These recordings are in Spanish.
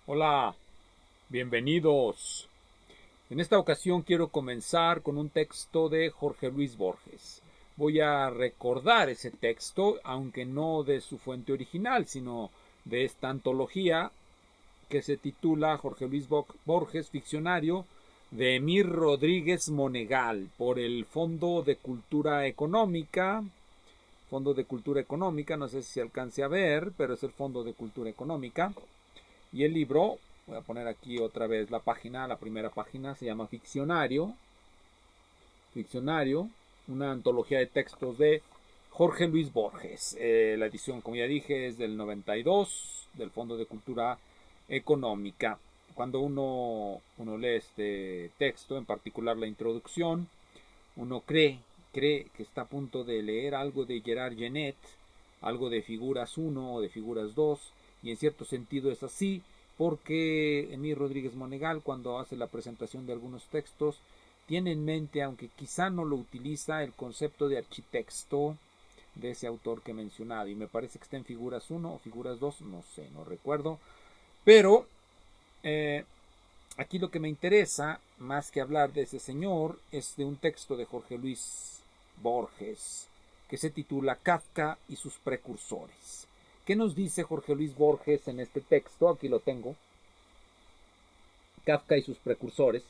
Hola, bienvenidos. En esta ocasión quiero comenzar con un texto de Jorge Luis Borges. Voy a recordar ese texto, aunque no de su fuente original, sino de esta antología que se titula Jorge Luis Borges, Ficcionario, de Emir Rodríguez Monegal, por el Fondo de Cultura Económica. Fondo de Cultura Económica, no sé si se alcance a ver, pero es el Fondo de Cultura Económica. Y el libro, voy a poner aquí otra vez la página, la primera página, se llama Ficcionario. Ficcionario, una antología de textos de Jorge Luis Borges. La edición, como ya dije, es del 92, del Fondo de Cultura Económica. Cuando uno lee este texto, en particular la introducción, uno cree que está a punto de leer algo de Gerard Genet, algo de Figuras 1 o de Figuras 2, y en cierto sentido es así, porque Emir Rodríguez Monegal, cuando hace la presentación de algunos textos, tiene en mente, aunque quizá no lo utiliza, el concepto de architecto de ese autor que he mencionado, y me parece que está en Figuras 1 o Figuras 2, no sé, no recuerdo, pero eh, aquí lo que me interesa, más que hablar de ese señor, es de un texto de Jorge Luis Borges, que se titula Kafka y sus precursores. ¿Qué nos dice Jorge Luis Borges en este texto? Aquí lo tengo. Kafka y sus precursores.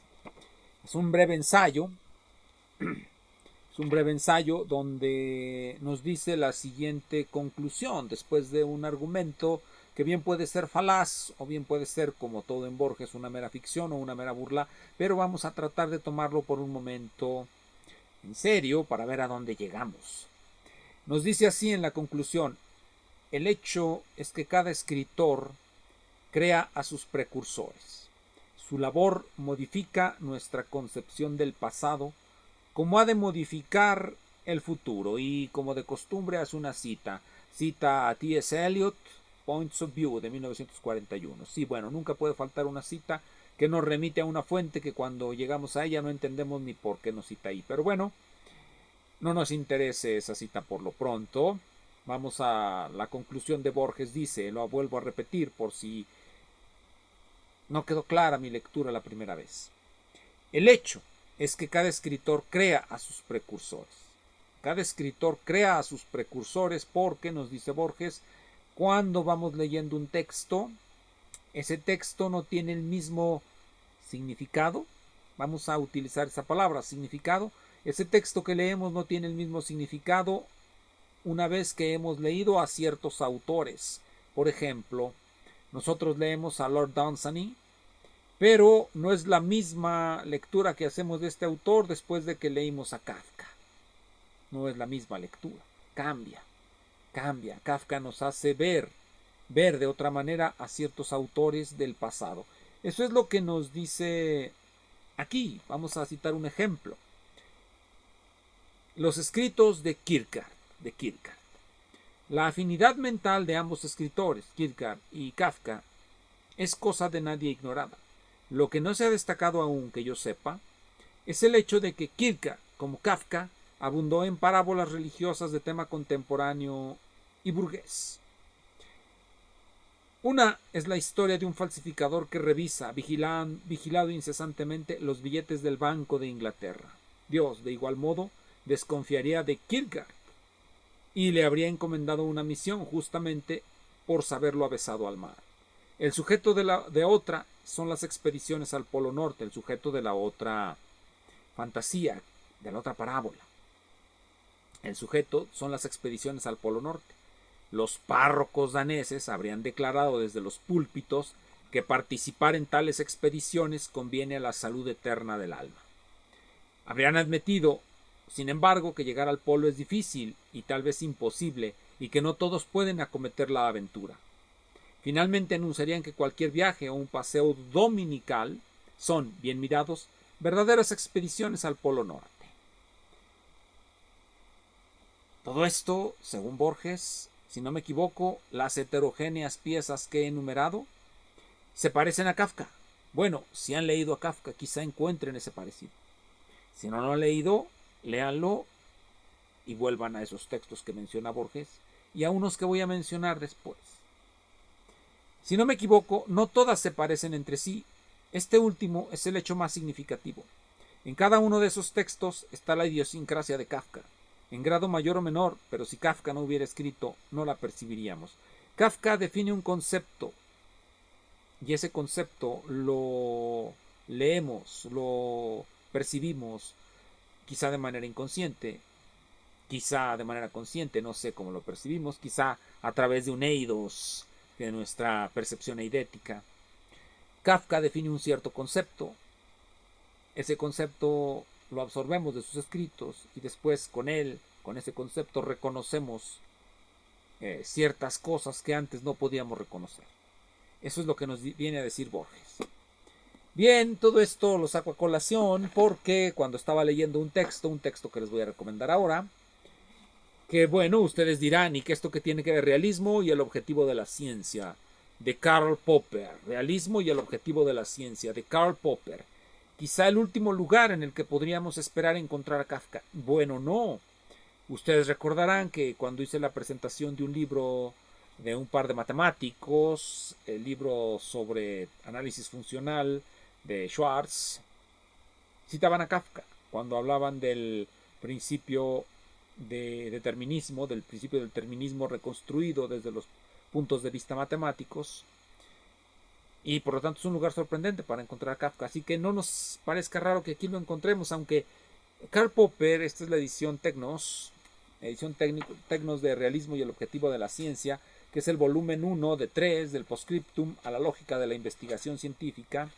Es un breve ensayo. Es un breve ensayo donde nos dice la siguiente conclusión, después de un argumento que bien puede ser falaz o bien puede ser, como todo en Borges, una mera ficción o una mera burla, pero vamos a tratar de tomarlo por un momento en serio para ver a dónde llegamos. Nos dice así en la conclusión: el hecho es que cada escritor crea a sus precursores. Su labor modifica nuestra concepción del pasado, como ha de modificar el futuro. Y como de costumbre hace una cita. Cita a T.S. Eliot, Points of View, de 1941. Sí, bueno, nunca puede faltar una cita que nos remite a una fuente que cuando llegamos a ella no entendemos ni por qué nos cita ahí. Pero bueno, no nos interese esa cita por lo pronto. Vamos a la conclusión de Borges. Dice, lo vuelvo a repetir por si no quedó clara mi lectura la primera vez. El hecho es que cada escritor crea a sus precursores. Cada escritor crea a sus precursores porque, nos dice Borges, cuando vamos leyendo un texto, ese texto no tiene el mismo significado. Vamos a utilizar esa palabra, significado. Ese texto que leemos no tiene el mismo significado una vez que hemos leído a ciertos autores. Por ejemplo, nosotros leemos a Lord Dunsany, pero no es la misma lectura que hacemos de este autor después de que leímos a Kafka. No es la misma lectura. Cambia, cambia. Kafka nos hace ver de otra manera a ciertos autores del pasado. Eso es lo que nos dice aquí. Vamos a citar un ejemplo. Los escritos de Kierkegaard. La afinidad mental de ambos escritores, Kierkegaard y Kafka, es cosa de nadie ignorada. Lo que no se ha destacado aún, que yo sepa, es el hecho de que Kierkegaard, como Kafka, abundó en parábolas religiosas de tema contemporáneo y burgués. Una es la historia de un falsificador que revisa, vigilado incesantemente, los billetes del Banco de Inglaterra. Dios, de igual modo, desconfiaría de Kierkegaard y le habría encomendado una misión justamente por saberlo avesado al mar. El sujeto de otra son las expediciones al Polo Norte, el sujeto de la otra fantasía, de la otra parábola. El sujeto son las expediciones al Polo Norte. Los párrocos daneses habrían declarado desde los púlpitos que participar en tales expediciones conviene a la salud eterna del alma. Habrían admitido, sin embargo, que llegar al polo es difícil y tal vez imposible y que no todos pueden acometer la aventura. Finalmente anunciarían que cualquier viaje o un paseo dominical son, bien mirados, verdaderas expediciones al Polo Norte. Todo esto, según Borges, si no me equivoco, las heterogéneas piezas que he enumerado se parecen a Kafka. Bueno, si han leído a Kafka, quizá encuentren ese parecido. Si no lo han leído, léanlo y vuelvan a esos textos que menciona Borges y a unos que voy a mencionar después. Si no me equivoco, no todas se parecen entre sí. Este último es el hecho más significativo. En cada uno de esos textos está la idiosincrasia de Kafka, en grado mayor o menor, pero si Kafka no hubiera escrito, no la percibiríamos. Kafka define un concepto, y ese concepto lo leemos, lo percibimos, quizá de manera inconsciente, quizá de manera consciente, no sé cómo lo percibimos, quizá a través de un eidos, de nuestra percepción eidética. Kafka define un cierto concepto, ese concepto lo absorbemos de sus escritos y después con él, con ese concepto, reconocemos ciertas cosas que antes no podíamos reconocer. Eso es lo que nos viene a decir Borges. Bien, todo esto lo saco a colación porque cuando estaba leyendo un texto que les voy a recomendar ahora, que bueno, ustedes dirán, ¿y qué esto que tiene que ver realismo y el objetivo de la ciencia? De Karl Popper. Realismo y el objetivo de la ciencia, de Karl Popper. Quizá el último lugar en el que podríamos esperar encontrar a Kafka. Bueno, no. Ustedes recordarán que cuando hice la presentación de un libro de un par de matemáticos, el libro sobre análisis funcional de Schwartz, citaban a Kafka cuando hablaban del principio de determinismo, del principio del determinismo reconstruido desde los puntos de vista matemáticos, y por lo tanto es un lugar sorprendente para encontrar a Kafka, así que no nos parezca raro que aquí lo encontremos, aunque Karl Popper, esta es la edición Tecnos de Realismo y el Objetivo de la Ciencia, que es el volumen 1 de 3 del Postscriptum a la lógica de la investigación científica.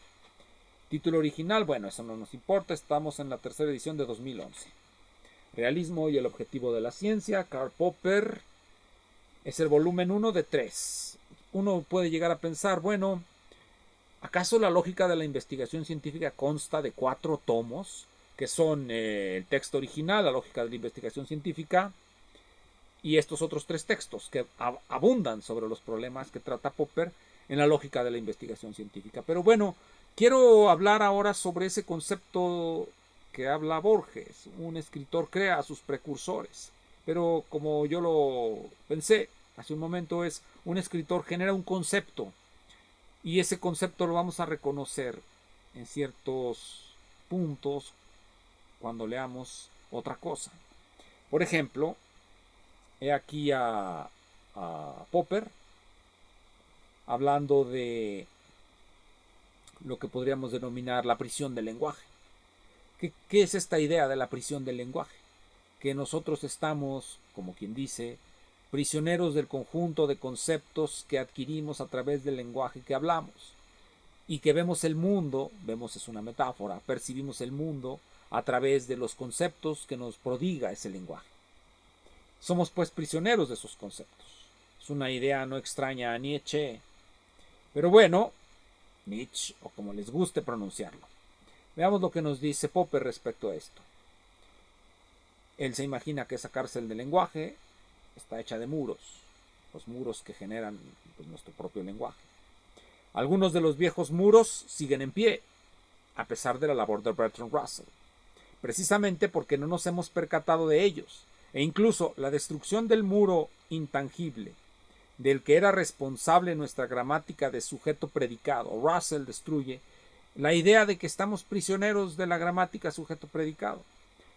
Título original, bueno, eso no nos importa, estamos en la tercera edición de 2011. Realismo y el Objetivo de la Ciencia, Karl Popper, es el volumen 1 de 3. Uno puede llegar a pensar, bueno, ¿acaso la lógica de la investigación científica consta de 4 tomos? Que son el texto original, la lógica de la investigación científica, y estos otros 3 textos que abundan sobre los problemas que trata Popper en la lógica de la investigación científica. Pero bueno, quiero hablar ahora sobre ese concepto que habla Borges. Un escritor crea a sus precursores, pero como yo lo pensé hace un momento, es un escritor genera un concepto y ese concepto lo vamos a reconocer en ciertos puntos cuando leamos otra cosa. Por ejemplo, he aquí a Popper hablando de lo que podríamos denominar la prisión del lenguaje. ¿Qué es esta idea de la prisión del lenguaje? Que nosotros estamos, como quien dice, prisioneros del conjunto de conceptos que adquirimos a través del lenguaje que hablamos y que vemos el mundo, vemos es una metáfora, percibimos el mundo a través de los conceptos que nos prodiga ese lenguaje. Somos pues prisioneros de esos conceptos. Es una idea no extraña a Nietzsche, pero bueno, Nietzsche o como les guste pronunciarlo. Veamos lo que nos dice Popper respecto a esto. Él se imagina que esa cárcel del lenguaje está hecha de muros, los muros que generan pues, nuestro propio lenguaje. Algunos de los viejos muros siguen en pie, a pesar de la labor de Bertrand Russell, precisamente porque no nos hemos percatado de ellos, e incluso la destrucción del muro intangible, del que era responsable nuestra gramática de sujeto predicado. Russell destruye la idea de que estamos prisioneros de la gramática sujeto predicado.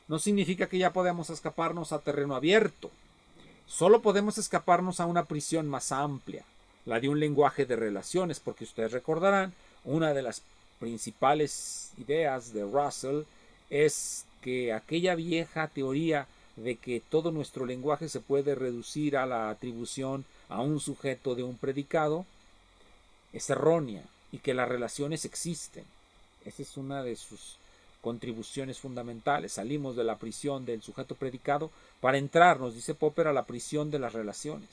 No significa que ya podemos escaparnos a terreno abierto. Solo podemos escaparnos a una prisión más amplia, la de un lenguaje de relaciones, porque ustedes recordarán, una de las principales ideas de Russell es que aquella vieja teoría de que todo nuestro lenguaje se puede reducir a la atribución a un sujeto de un predicado es errónea y que las relaciones existen. Esa es una de sus contribuciones fundamentales. Salimos de la prisión del sujeto predicado para entrar, nos dice Popper, a la prisión de las relaciones.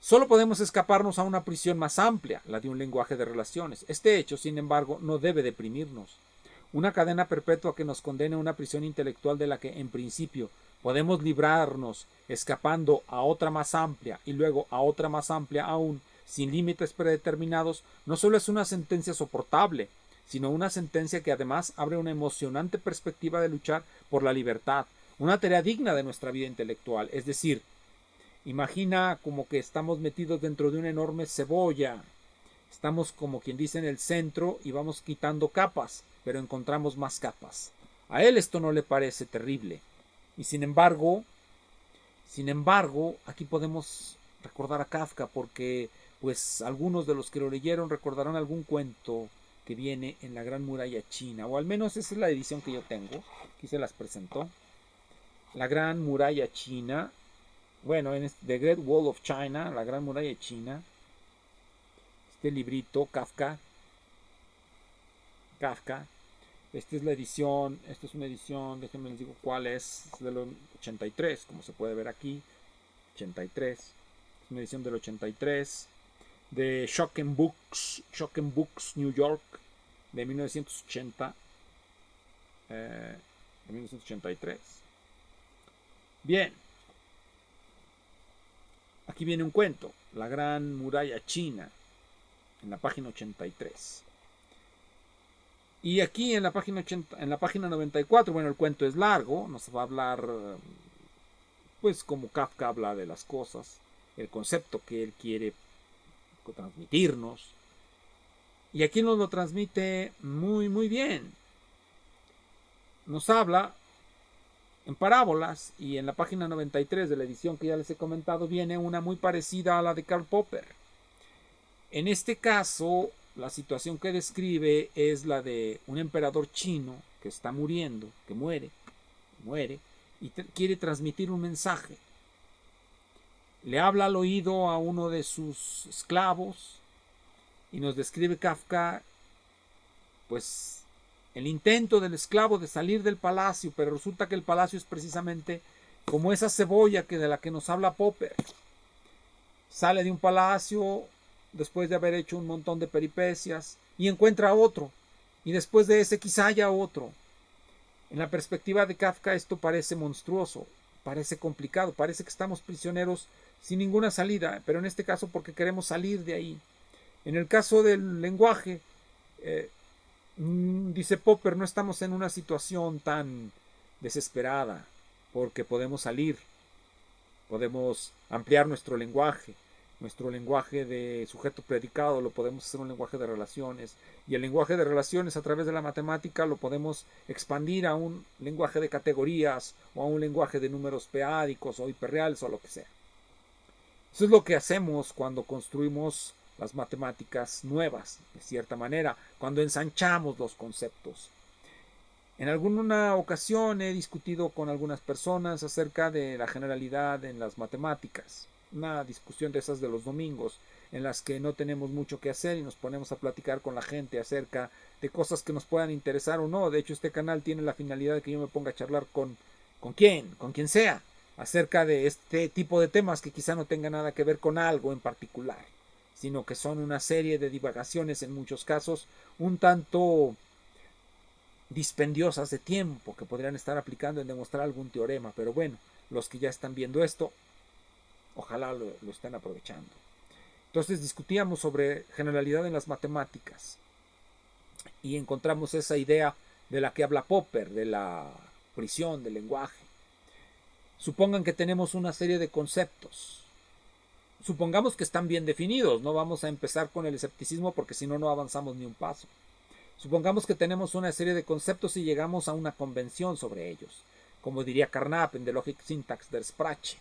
Solo podemos escaparnos a una prisión más amplia, la de un lenguaje de relaciones. Este hecho, sin embargo, no debe deprimirnos. Una cadena perpetua que nos condene a una prisión intelectual de la que, en principio, podemos librarnos escapando a otra más amplia y luego a otra más amplia aún, sin límites predeterminados, no solo es una sentencia soportable, sino una sentencia que además abre una emocionante perspectiva de luchar por la libertad, una tarea digna de nuestra vida intelectual, es decir, Imagina como que estamos metidos dentro de una enorme cebolla. Estamos como quien dice en el centro y vamos quitando capas, pero encontramos más capas. A él esto no le parece terrible. Y sin embargo, aquí podemos recordar a Kafka porque pues algunos de los que lo leyeron recordarán algún cuento que viene en la Gran Muralla China, o al menos esa es la edición que yo tengo, aquí se las presentó. La Gran Muralla China, bueno, en The Great Wall of China, la Gran Muralla China, este librito, Kafka, esta es la edición, esta es una edición, déjenme les digo cuál es del 83, como se puede ver aquí, 83, es una edición del 83, de Shocken Books, New York, de 1980, de 1983. Bien, aquí viene un cuento, La Gran Muralla China, en la página 83. Y aquí en la página 80, en la página 94, bueno, el cuento es largo, nos va a hablar, pues como Kafka habla de las cosas, el concepto que él quiere transmitirnos. Y aquí nos lo transmite muy, muy bien. Nos habla en parábolas y en la página 93 de la edición que ya les he comentado viene una muy parecida a la de Karl Popper. En este caso, la situación que describe es la de un emperador chino que está muriendo, que muere y quiere transmitir un mensaje. Le habla al oído a uno de sus esclavos y nos describe Kafka, pues, el intento del esclavo de salir del palacio, pero resulta que el palacio es precisamente como esa cebolla de la que nos habla Popper. Sale de un palacio después de haber hecho un montón de peripecias y encuentra otro, y después de ese quizá haya otro. En la perspectiva de Kafka esto parece monstruoso, parece complicado, parece que estamos prisioneros sin ninguna salida, pero en este caso porque queremos salir de ahí. En el caso del lenguaje, dice Popper, no estamos en una situación tan desesperada, porque podemos salir, podemos ampliar nuestro lenguaje de sujeto predicado lo podemos hacer un lenguaje de relaciones, y el lenguaje de relaciones a través de la matemática lo podemos expandir a un lenguaje de categorías o a un lenguaje de números p-ádicos o hiperreales o lo que sea. Eso es lo que hacemos cuando construimos las matemáticas nuevas, de cierta manera, cuando ensanchamos los conceptos. En alguna ocasión he discutido con algunas personas acerca de la generalidad en las matemáticas, una discusión de esas de los domingos, en las que no tenemos mucho que hacer y nos ponemos a platicar con la gente acerca de cosas que nos puedan interesar o no. De hecho, este canal tiene la finalidad de que yo me ponga a charlar con quien sea, acerca de este tipo de temas que quizá no tenga nada que ver con algo en particular, sino que son una serie de divagaciones en muchos casos un tanto dispendiosas de tiempo que podrían estar aplicando en demostrar algún teorema, pero bueno, los que ya están viendo esto, ojalá lo estén aprovechando. Entonces discutíamos sobre generalidad en las matemáticas y encontramos esa idea de la que habla Popper, de la prisión del lenguaje. Supongan que tenemos una serie de conceptos. Supongamos que están bien definidos, no vamos a empezar con el escepticismo porque si no, no avanzamos ni un paso. Supongamos que tenemos una serie de conceptos y llegamos a una convención sobre ellos, como diría Carnap en The Logic Syntax der Sprache.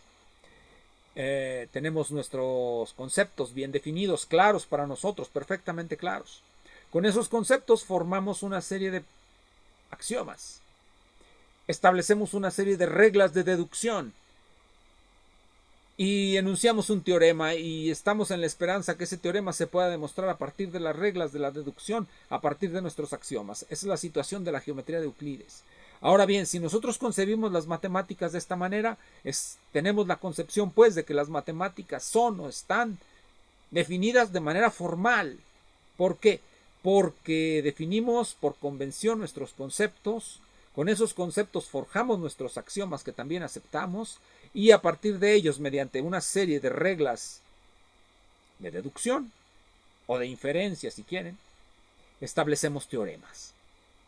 Tenemos nuestros conceptos bien definidos, claros para nosotros, perfectamente claros. Con esos conceptos formamos una serie de axiomas. Establecemos una serie de reglas de deducción y enunciamos un teorema y estamos en la esperanza que ese teorema se pueda demostrar a partir de las reglas de la deducción, a partir de nuestros axiomas. Esa es la situación de la geometría de Euclides. Ahora bien, si nosotros concebimos las matemáticas de esta manera, tenemos la concepción pues de que las matemáticas son o están definidas de manera formal. ¿Por qué? Porque definimos por convención nuestros conceptos, con esos conceptos forjamos nuestros axiomas que también aceptamos y a partir de ellos, mediante una serie de reglas de deducción o de inferencia si quieren, establecemos teoremas.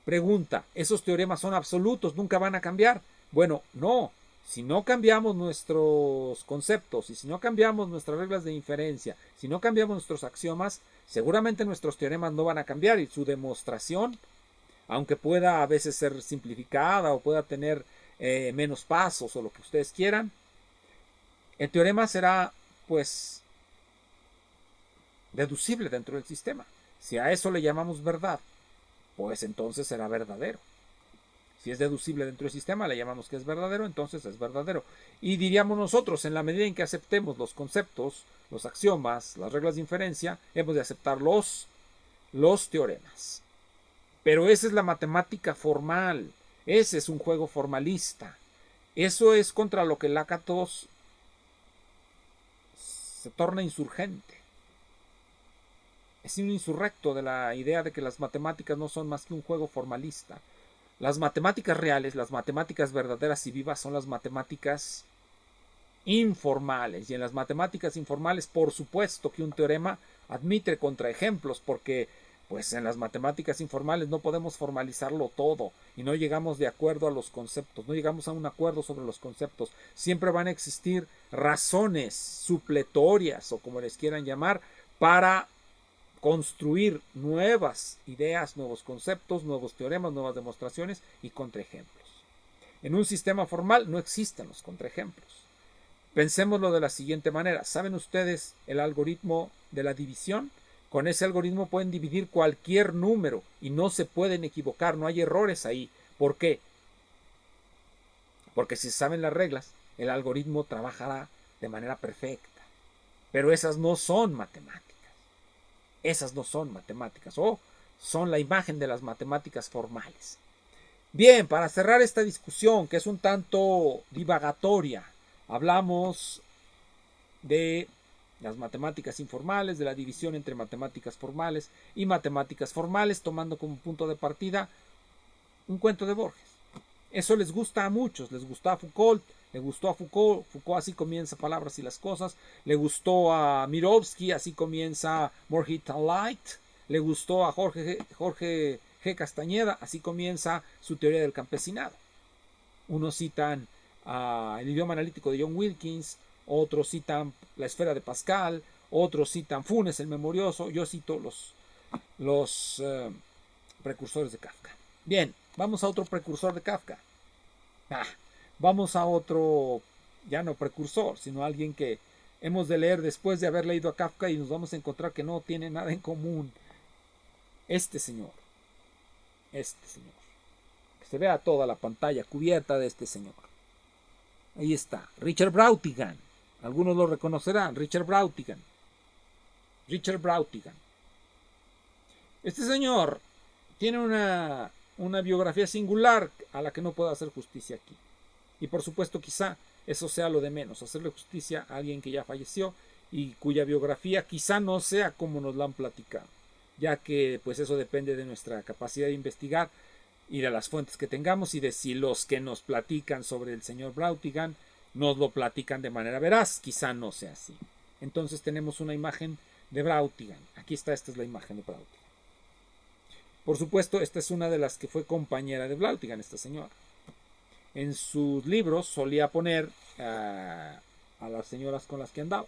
Pregunta, ¿esos teoremas son absolutos? ¿Nunca van a cambiar? Bueno, no. Si no cambiamos nuestros conceptos y si no cambiamos nuestras reglas de inferencia, si no cambiamos nuestros axiomas, seguramente nuestros teoremas no van a cambiar y su demostración, aunque pueda a veces ser simplificada o pueda tener menos pasos o lo que ustedes quieran, el teorema será pues deducible dentro del sistema. Si a eso le llamamos verdad, pues entonces será verdadero. Si es deducible dentro del sistema, le llamamos que es verdadero, entonces es verdadero. Y diríamos nosotros, en la medida en que aceptemos los conceptos, los axiomas, las reglas de inferencia, hemos de aceptar los teoremas. Pero esa es la matemática formal, ese es un juego formalista. Eso es contra lo que Lakatos se torna insurgente. Es un insurrecto de la idea de que las matemáticas no son más que un juego formalista. Las matemáticas reales, las matemáticas verdaderas y vivas son las matemáticas informales. Y en las matemáticas informales, por supuesto que un teorema admite contraejemplos, porque pues en las matemáticas informales no podemos formalizarlo todo y no llegamos de acuerdo a los conceptos, no llegamos a un acuerdo sobre los conceptos. Siempre van a existir razones supletorias o como les quieran llamar para construir nuevas ideas, nuevos conceptos, nuevos teoremas, nuevas demostraciones y contraejemplos. En un sistema formal no existen los contraejemplos. Pensémoslo de la siguiente manera. ¿Saben ustedes el algoritmo de la división? Con ese algoritmo pueden dividir cualquier número y no se pueden equivocar, no hay errores ahí. ¿Por qué? Porque si saben las reglas, el algoritmo trabajará de manera perfecta. Pero esas no son matemáticas. Esas no son matemáticas o son la imagen de las matemáticas formales. Bien, para cerrar esta discusión, que es un tanto divagatoria, hablamos de las matemáticas informales, de la división entre matemáticas formales y matemáticas formales, tomando como punto de partida un cuento de Borges. Eso les gusta a muchos, les gustó a Foucault, le gustó a Foucault, Foucault así comienza Palabras y las Cosas, le gustó a Mirovsky, así comienza More Heat and Light, le gustó a Jorge G. Castañeda, así comienza su teoría del campesinado. Unos citan el idioma analítico de John Wilkins, otros citan la esfera de Pascal, otros citan Funes el memorioso, yo cito los precursores de Kafka. Bien, vamos a otro precursor de Kafka. Vamos a otro, ya no precursor, sino alguien que hemos de leer después de haber leído a Kafka y nos vamos a encontrar que no tiene nada en común. Este señor. Que se vea toda la pantalla cubierta de este señor. Ahí está, Richard Brautigan. Algunos lo reconocerán, Richard Brautigan. Este señor tiene una biografía singular a la que no puedo hacer justicia aquí. Y por supuesto quizá eso sea lo de menos, hacerle justicia a alguien que ya falleció y cuya biografía quizá no sea como nos la han platicado, ya que pues eso depende de nuestra capacidad de investigar y de las fuentes que tengamos y de si los que nos platican sobre el señor Brautigan nos lo platican de manera veraz, quizá no sea así. Entonces tenemos una imagen de Brautigan. Aquí está, esta es la imagen de Brautigan. Por supuesto, esta es una de las que fue compañera de Brautigan, esta señora. En sus libros solía poner a las señoras con las que andaba.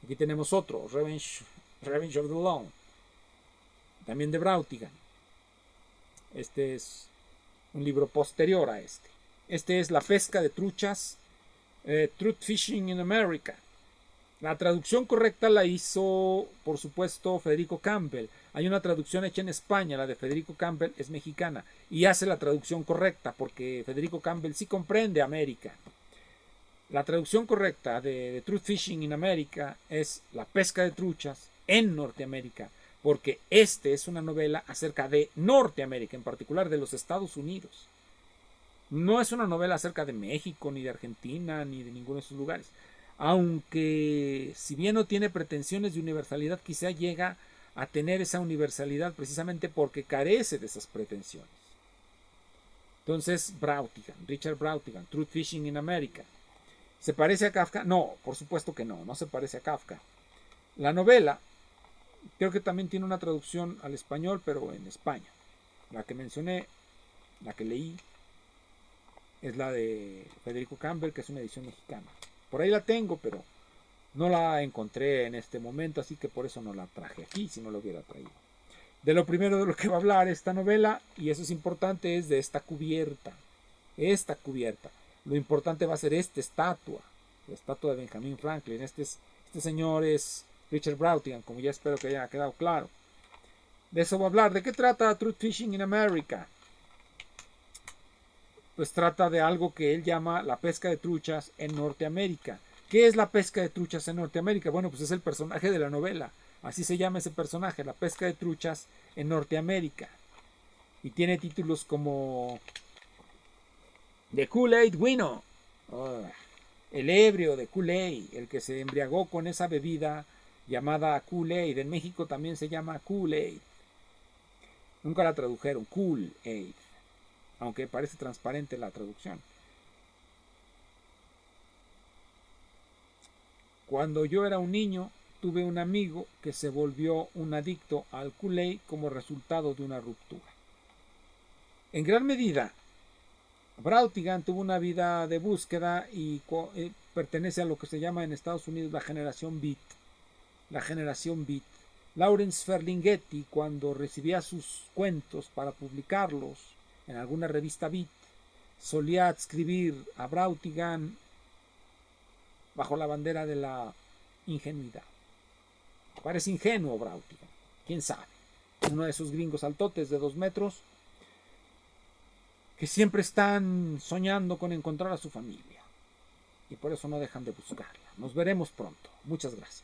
Aquí tenemos otro, Revenge of the Lawn, también de Brautigan. Este es un libro posterior a este. Este es La pesca de truchas, Truth Fishing in America. La traducción correcta la hizo, por supuesto, Federico Campbell. Hay una traducción hecha en España, la de Federico Campbell es mexicana, y hace la traducción correcta, porque Federico Campbell sí comprende América. La traducción correcta de Truth Fishing in America es La pesca de truchas en Norteamérica, porque este es una novela acerca de Norteamérica, en particular de los Estados Unidos. No es una novela acerca de México, ni de Argentina, ni de ninguno de esos lugares. Aunque, si bien no tiene pretensiones de universalidad, quizá llega a tener esa universalidad precisamente porque carece de esas pretensiones. Entonces, Brautigan, Richard Brautigan, Truth Fishing in America. ¿Se parece a Kafka? No, por supuesto que no se parece a Kafka. La novela, creo que también tiene una traducción al español, pero en España. La que mencioné, la que leí, es la de Federico Campbell, que es una edición mexicana. Por ahí la tengo, pero no la encontré en este momento, así que por eso no la traje aquí, si no la hubiera traído. De lo primero de lo que va a hablar esta novela, y eso es importante, es de esta cubierta. Esta cubierta. Lo importante va a ser esta estatua, la estatua de Benjamin Franklin. Este señor es Richard Brautigan, como ya espero que haya quedado claro. De eso va a hablar. ¿De qué trata Truth Fishing in America? Pues trata de algo que él llama la pesca de truchas en Norteamérica. ¿Qué es la pesca de truchas en Norteamérica? Bueno, pues es el personaje de la novela. Así se llama ese personaje, la pesca de truchas en Norteamérica. Y tiene títulos como The Kool-Aid Wino, el ebrio de Kool-Aid, el que se embriagó con esa bebida llamada Kool-Aid. En México también se llama Kool-Aid. Nunca la tradujeron, Kool-Aid, aunque parece transparente la traducción. Cuando yo era un niño, tuve un amigo que se volvió un adicto al Kool-Aid como resultado de una ruptura. En gran medida, Brautigan tuvo una vida de búsqueda y pertenece a lo que se llama en Estados Unidos la generación Beat. La generación Beat. Lawrence Ferlinghetti, cuando recibía sus cuentos para publicarlos en alguna revista Beat, solía adscribir a Brautigan bajo la bandera de la ingenuidad. Parece ingenuo Brautigan, quién sabe. Uno de esos gringos altotes de 2 metros que siempre están soñando con encontrar a su familia y por eso no dejan de buscarla. Nos veremos pronto. Muchas gracias.